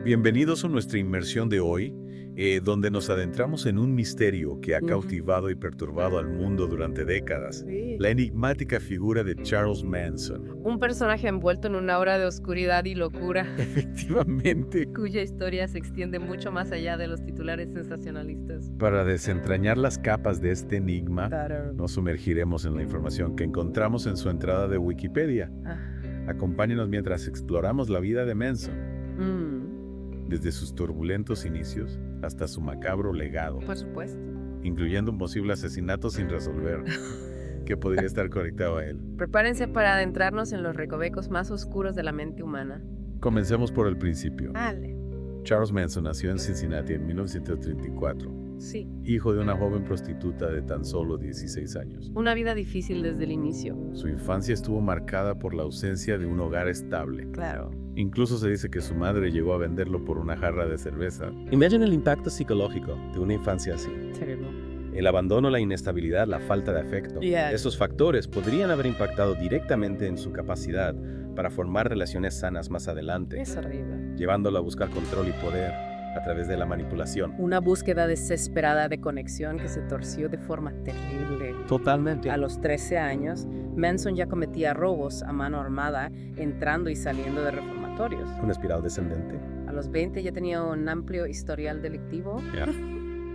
Bienvenidos a nuestra inmersión de hoy, donde nos adentramos en un misterio que ha cautivado y perturbado al mundo durante décadas. Sí. La enigmática figura de Charles Manson. Un personaje envuelto en una aura de oscuridad y locura, Efectivamente. cuya historia se extiende mucho más allá de los titulares sensacionalistas. Para desentrañar las capas de este enigma, Claro. nos sumergiremos en la información que encontramos en su entrada de Wikipedia. Ah. Acompáñenos mientras exploramos la vida de Manson, desde sus turbulentos inicios hasta su macabro legado, Por supuesto. incluyendo un posible asesinato sin resolver que podría estar conectado a él. Prepárense para adentrarnos en los recovecos más oscuros de la mente humana. Comencemos por el principio. Vale. Charles Manson nació en Cincinnati en 1934, Sí. hijo de una joven prostituta de tan solo 16 años. Una vida difícil desde el inicio. Su infancia estuvo marcada por la ausencia de un hogar estable. Claro. Incluso se dice que su madre llegó a venderlo por una jarra de cerveza. Imagina el impacto psicológico de una infancia así. Terrible. El abandono, la inestabilidad, la falta de afecto. Yeah. Esos factores podrían haber impactado directamente en su capacidad para formar relaciones sanas más adelante, Es horrible. llevándolo a buscar control y poder a través de la manipulación. Una búsqueda desesperada de conexión que se torció de forma terrible. Totalmente. A los 13 años, Manson ya cometía robos a mano armada, entrando y saliendo de reformatorios. Una espiral descendente. A los 20 ya tenía un amplio historial delictivo. Ya.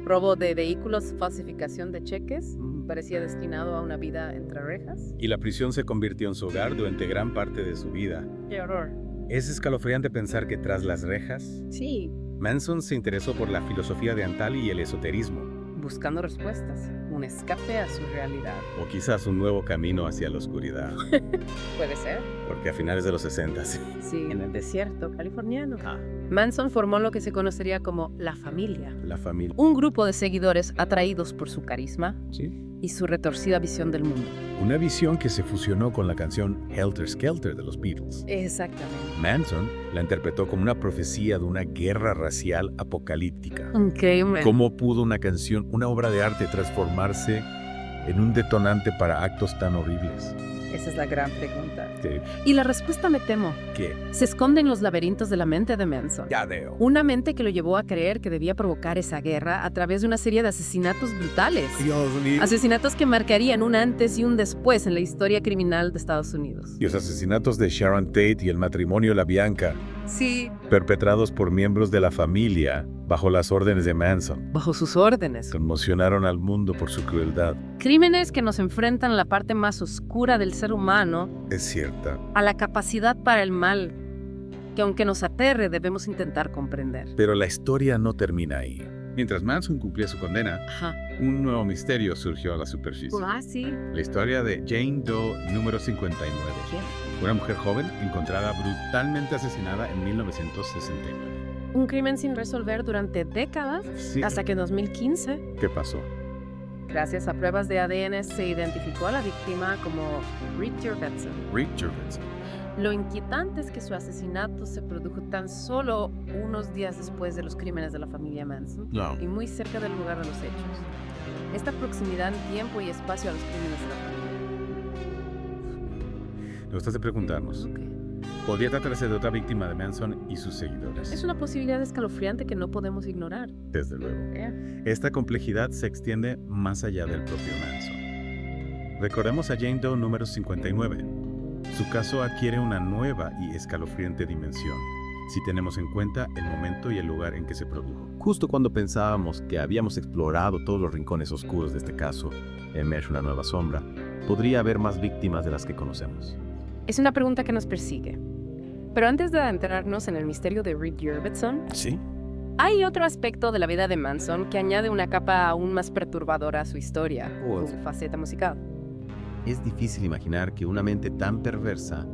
Robo de vehículos, falsificación de cheques. Parecía destinado a una vida entre rejas. Y la prisión se convirtió en su hogar durante gran parte de su vida. ¡Qué horror! Es escalofriante pensar que tras las rejas, Sí. Manson se interesó por la filosofía de Antal y el esoterismo, Buscando respuestas. Un escape a su realidad. o quizás un nuevo camino hacia la oscuridad, Puede ser. porque a finales de los 60 Sí, en el desierto californiano. Ah. Manson formó lo que se conocería como la familia. la familia. Un grupo de seguidores atraídos por su carisma ¿Sí? y su retorcida visión del mundo. Una visión que se fusionó con la canción Helter Skelter de los Beatles. Exactamente. Manson la interpretó como una profecía de una guerra racial apocalíptica. Increíble. ¿Cómo pudo una canción, una obra de arte, transformarse en un detonante para actos tan horribles? Esa es la gran pregunta. ¿Qué? Y la respuesta, me temo, ¿Qué? se esconde en los laberintos de la mente de Manson. Ya veo. Una mente que lo llevó a creer que debía provocar esa guerra a través de una serie de asesinatos brutales. Dios mío. Asesinatos que marcarían un antes y un después en la historia criminal de Estados Unidos. Y los asesinatos de Sharon Tate y el matrimonio LaBianca, Sí. perpetrados por miembros de la familia bajo las órdenes de Manson, Bajo sus órdenes. conmocionaron al mundo por su crueldad. Crímenes que nos enfrentan a la parte más oscura del ser humano, Es cierta, a la capacidad para el mal, que aunque nos aterre debemos intentar comprender. pero la historia no termina ahí. Mientras Manson cumplía su condena, Ajá. un nuevo misterio surgió a la superficie. Ah, sí. La historia de Jane Doe número 59. ¿Quién? Una mujer joven encontrada brutalmente asesinada en 1969. Un crimen sin resolver durante décadas, Sí. hasta que en 2015, ¿Qué pasó? gracias a pruebas de ADN, se identificó a la víctima como Richard Benson. Rick Jurgensen. Lo inquietante es que su asesinato se produjo tan solo unos días después de los crímenes de la familia Manson No. y muy cerca del lugar de los hechos. Esta proximidad en tiempo y espacio a los crímenes de la Me gusta preguntarnos, familia. ¿podría tratarse de otra víctima de Manson y sus seguidores? Es una posibilidad escalofriante que no podemos ignorar. Desde luego. Esta complejidad se extiende más allá del propio Manson. Recordemos a Jane Doe número 59. Su caso adquiere una nueva y escalofriante dimensión, si tenemos en cuenta el momento y el lugar en que se produjo. Justo cuando pensábamos que habíamos explorado todos los rincones oscuros de este caso, emerge una nueva sombra. Podría haber más víctimas de las que conocemos. Es una pregunta que nos persigue. Pero antes de adentrarnos en el misterio de Rick Jurgensen, ¿Sí? hay otro aspecto de la vida de Manson que añade una capa aún más perturbadora a su historia, su faceta musical. Es difícil imaginar que una mente tan perversa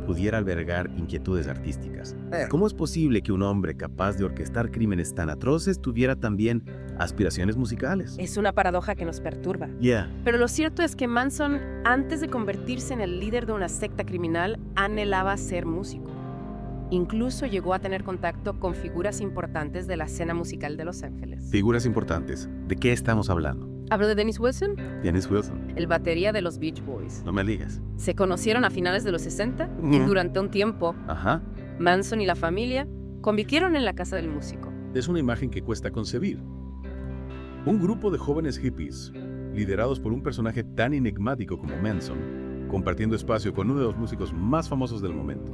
pudiera albergar inquietudes artísticas. ¿Cómo es posible que un hombre capaz de orquestar crímenes tan atroces tuviera también aspiraciones musicales? Es una paradoja que nos perturba. Yeah. Pero lo cierto es que Manson, antes de convertirse en el líder de una secta criminal, anhelaba ser músico. Incluso llegó a tener contacto con figuras importantes de la escena musical de Los Ángeles. Figuras importantes. ¿De qué estamos hablando? ¿Hablo de Dennis Wilson? Dennis Wilson. El batería de los Beach Boys. No me digas. Se conocieron a finales de los 60 y durante un tiempo Ajá. Manson y la familia Convirtieron en la casa del músico. Es una imagen que cuesta concebir. Un grupo de jóvenes hippies, liderados por un personaje tan enigmático como Manson, compartiendo espacio con uno de los músicos más famosos del momento.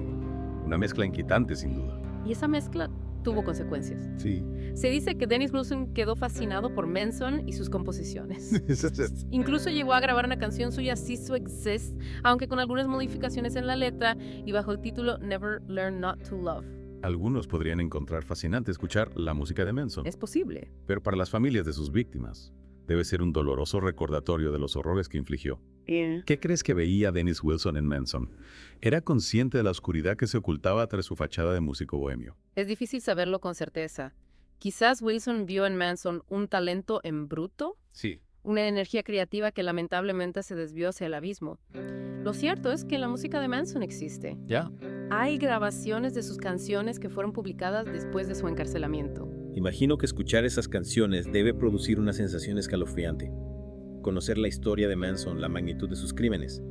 Una mezcla inquietante, sin duda. Y esa mezcla tuvo consecuencias. Sí. Se dice que Dennis Wilson quedó fascinado por Manson y sus composiciones. Incluso llegó a grabar una canción suya, Cease to Exist, aunque con algunas modificaciones en la letra y bajo el título Never Learn Not to Love. Algunos podrían encontrar fascinante escuchar la música de Manson, Es posible. pero para las familias de sus víctimas, debe ser un doloroso recordatorio de los horrores que infligió. ¿Qué crees que veía Dennis Wilson en Manson? ¿Era consciente de la oscuridad que se ocultaba tras su fachada de músico bohemio? Es difícil saberlo con certeza. Quizás Wilson vio en Manson un talento en bruto, Sí. una energía creativa que lamentablemente se desvió hacia el abismo. Lo cierto es que la música de Manson existe. ¿Ya? Hay grabaciones de sus canciones que fueron publicadas después de su encarcelamiento. Imagino que escuchar esas canciones debe producir una sensación escalofriante. Conocer la historia de Manson, la magnitud de sus crímenes,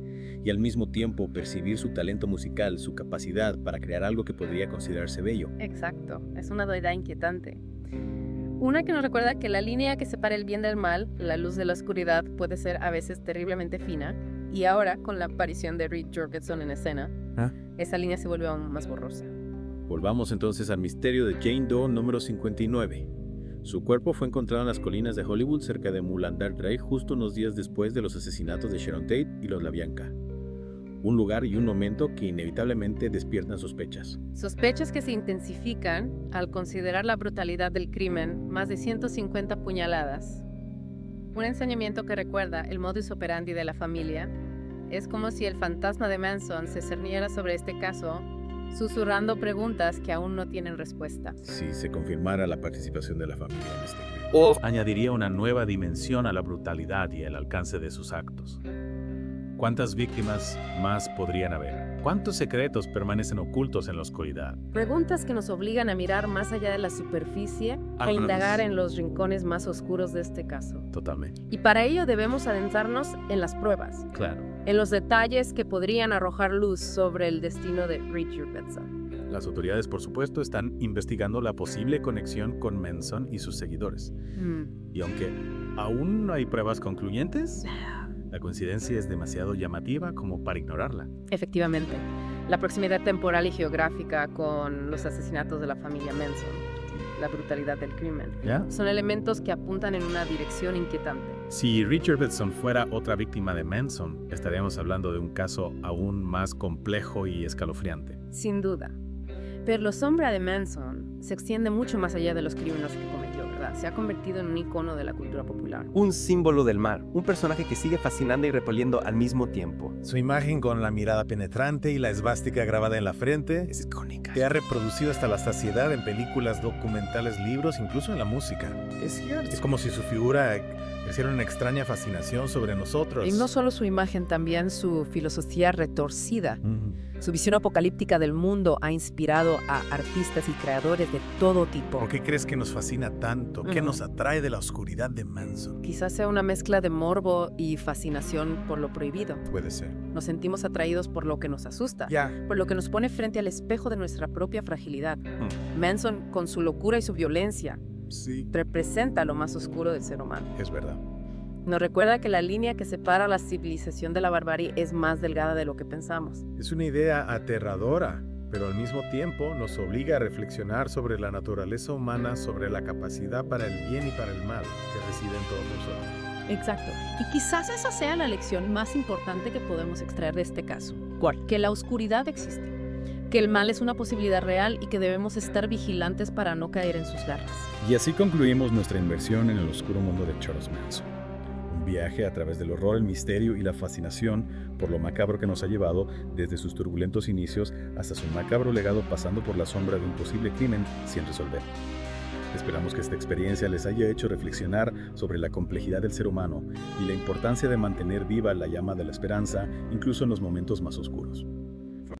y al mismo tiempo percibir su talento musical, su capacidad para crear algo que podría considerarse bello. Exacto, es una dualidad inquietante. Una que nos recuerda que la línea que separa el bien del mal, la luz de la oscuridad, puede ser a veces terriblemente fina, y ahora, con la aparición de Reed Jorgensen en escena, esa línea se vuelve aún más borrosa. Volvamos entonces al misterio de Jane Doe número 59. Su cuerpo fue encontrado en las colinas de Hollywood cerca de Mullandar Drive justo unos días después de los asesinatos de Sharon Tate y los LaBianca. Un lugar y un momento que inevitablemente despiertan sospechas. Sospechas que se intensifican al considerar la brutalidad del crimen, más de 150 puñaladas. Un ensañamiento que recuerda el modus operandi de la familia. Es como si el fantasma de Manson se cerniera sobre este caso, susurrando preguntas que aún no tienen respuesta. Si se confirmara la participación de la familia en este crimen. Añadiría una nueva dimensión a la brutalidad y el alcance de sus actos. ¿Cuántas víctimas más podrían haber? ¿Cuántos secretos permanecen ocultos en la oscuridad? Preguntas que nos obligan a mirar más allá de la superficie, a indagar en los rincones más oscuros de este caso. Totalmente. Y para ello debemos adentrarnos en las pruebas, Claro. en los detalles que podrían arrojar luz sobre el destino de Reed Jorgensen. Las autoridades, por supuesto, están investigando la posible conexión con Manson y sus seguidores. Y aunque aún no hay pruebas concluyentes, la coincidencia es demasiado llamativa como para ignorarla. Efectivamente, la proximidad temporal y geográfica con los asesinatos de la familia Manson, la brutalidad del crimen, ¿Ya? son elementos que apuntan en una dirección inquietante. Si Richard Benson fuera otra víctima de Manson, estaríamos hablando de un caso aún más complejo y escalofriante. Sin duda. Pero la sombra de Manson se extiende mucho más allá de los crímenes que cometió, ¿verdad? Se ha convertido en un icono de la cultura popular. Un símbolo del mal, un personaje que sigue fascinando y repeliendo al mismo tiempo. Su imagen con la mirada penetrante y la esvástica grabada en la frente Es icónica. se ha reproducido hasta la saciedad en películas, documentales, libros, incluso en la música. Es cierto. Es como si su figura ejerciera una extraña fascinación sobre nosotros. Y no solo su imagen, también su filosofía retorcida. Su visión apocalíptica del mundo ha inspirado a artistas y creadores de todo tipo. ¿Por qué crees que nos fascina tanto? ¿Qué Ujú. nos atrae de la oscuridad de Manson? Quizás sea una mezcla de morbo y fascinación por lo prohibido. Puede ser. Nos sentimos atraídos por lo que nos asusta, Ya. por lo que nos pone frente al espejo de nuestra propia fragilidad. Manson, con su locura y su violencia, Sí, representa lo más oscuro del ser humano. es verdad. Nos recuerda que la línea que separa la civilización de la barbarie es más delgada de lo que pensamos. Es una idea aterradora, pero al mismo tiempo nos obliga a reflexionar sobre la naturaleza humana, sobre la capacidad para el bien y para el mal que reside en todos nosotros. Exacto. Y quizás esa sea la lección más importante que podemos extraer de este caso. ¿Cuál? Que la oscuridad existe, que el mal es una posibilidad real y que debemos estar vigilantes para no caer en sus garras. Y así concluimos nuestra inversión en el oscuro mundo de Charles Manson. Un viaje a través del horror, el misterio y la fascinación por lo macabro que nos ha llevado desde sus turbulentos inicios hasta su macabro legado, pasando por la sombra de un posible crimen sin resolver. Esperamos que esta experiencia les haya hecho reflexionar sobre la complejidad del ser humano y la importancia de mantener viva la llama de la esperanza, incluso en los momentos más oscuros.